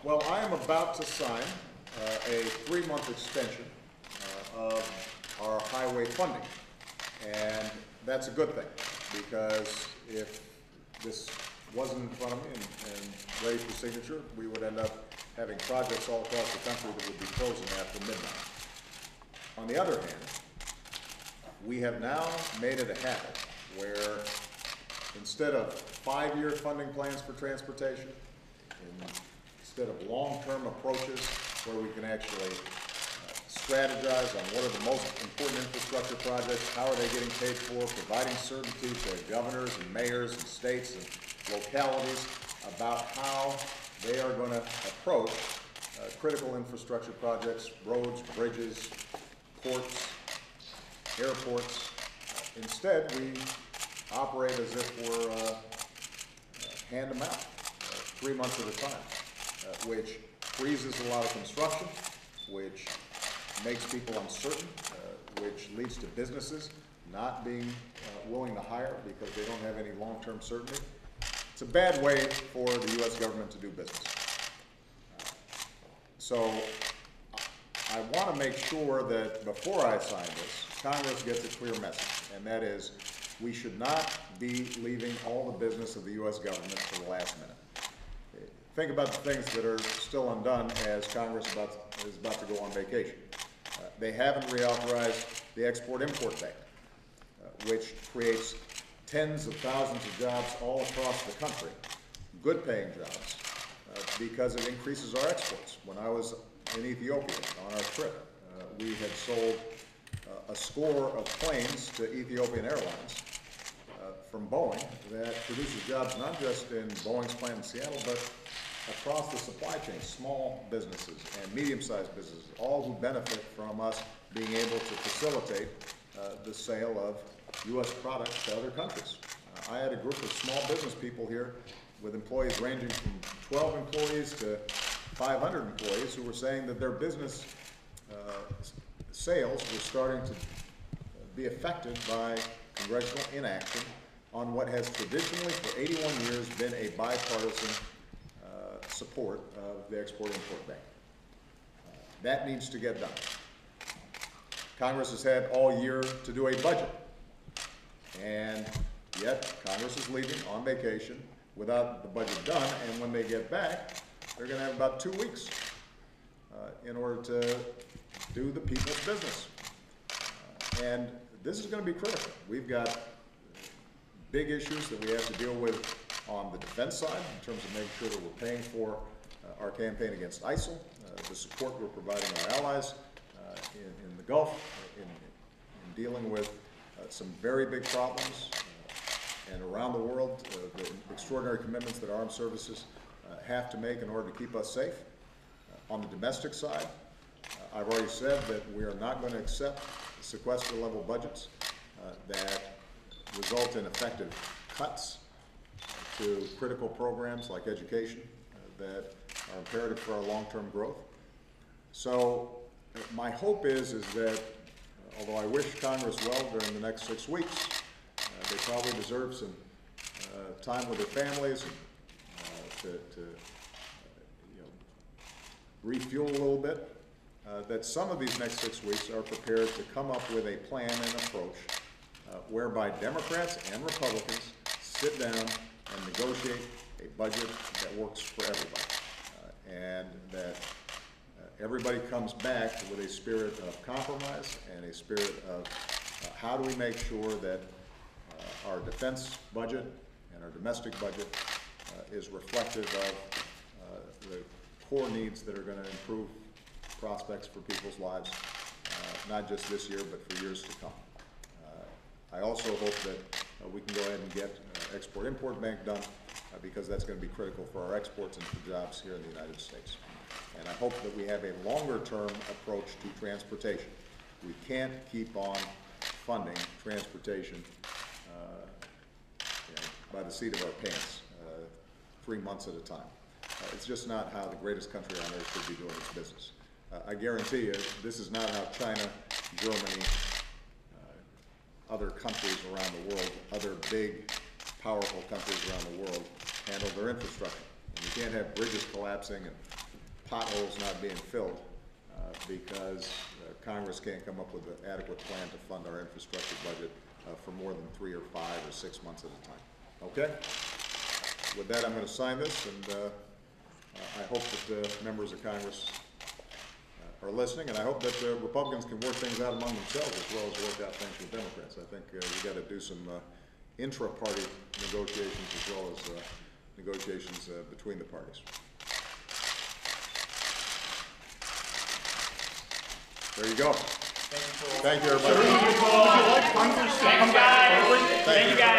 Well, I am about to sign a 3-month extension of our highway funding. And that's a good thing, because if this wasn't in front of me and ready for signature, we would end up having projects all across the country that would be closing after midnight. On the other hand, we have now made it a habit where instead of 5-year funding plans for transportation, instead of long-term approaches where we can actually strategize on what are the most important infrastructure projects, how are they getting paid for, providing certainty to governors and mayors and states and localities about how they are going to approach critical infrastructure projects, roads, bridges, ports, airports. Instead, we operate as if we're hand them out 3 months at a time, which freezes a lot of construction, which makes people uncertain, which leads to businesses not being willing to hire because they don't have any long-term certainty. It's a bad way for the U.S. government to do business. So I want to make sure that before I sign this, Congress gets a clear message, and that is we should not be leaving all the business of the U.S. government to the last minute. Think about the things that are still undone as Congress is about to go on vacation. They haven't reauthorized the Export-Import Bank, which creates tens of thousands of jobs all across the country, good paying jobs, because it increases our exports. When I was in Ethiopia on our trip, we had sold a score of planes to Ethiopian Airlines from Boeing that produces jobs not just in Boeing's plant in Seattle, but across the supply chain, small businesses and medium-sized businesses, all who benefit from us being able to facilitate the sale of U.S. products to other countries. I had a group of small business people here with employees ranging from 12 employees to 500 employees who were saying that their business sales were starting to be affected by congressional inaction on what has traditionally for 81 years been a bipartisan support of the Export-Import Bank. That needs to get done. Congress has had all year to do a budget, and yet Congress is leaving on vacation without the budget done, and when they get back, they're going to have about 2 weeks in order to do the people's business. And this is going to be critical. We've got big issues that we have to deal with on the defense side in terms of making sure that we're paying for our campaign against ISIL, the support we're providing our allies in the Gulf, in dealing with some very big problems and around the world, the extraordinary commitments that armed services have to make in order to keep us safe. On the domestic side, I've already said that we are not going to accept sequester level budgets that result in effective cuts to critical programs like education that are imperative for our long-term growth. So my hope is that although I wish Congress well during the next 6 weeks, they probably deserve some time with their families and to refuel a little bit, that some of these next 6 weeks are prepared to come up with a plan and approach whereby Democrats and Republicans sit down and negotiate a budget that works for everybody, and that everybody comes back with a spirit of compromise and a spirit of how do we make sure that our defense budget and our domestic budget is reflective of the core needs that are going to improve prospects for people's lives, not just this year, but for years to come. I also hope that we can go ahead and get Export-Import Bank done because that's going to be critical for our exports and for jobs here in the United States. And I hope that we have a longer-term approach to transportation. We can't keep on funding transportation by the seat of our pants 3 months at a time. It's just not how the greatest country on earth should be doing its business. I guarantee you, this is not how China, Germany, other countries around the world, other big, powerful countries around the world handle their infrastructure. And you can't have bridges collapsing and potholes not being filled because Congress can't come up with an adequate plan to fund our infrastructure budget for more than 3 or 5 or 6 months at a time. Okay? With that, I'm going to sign this, and I hope that members of Congress are listening, and I hope that Republicans can work things out among themselves as well as work out things with Democrats. I think we've got to do some intra-party negotiations as well as negotiations between the parties. There you go. Thank you, everybody. Thank you, guys.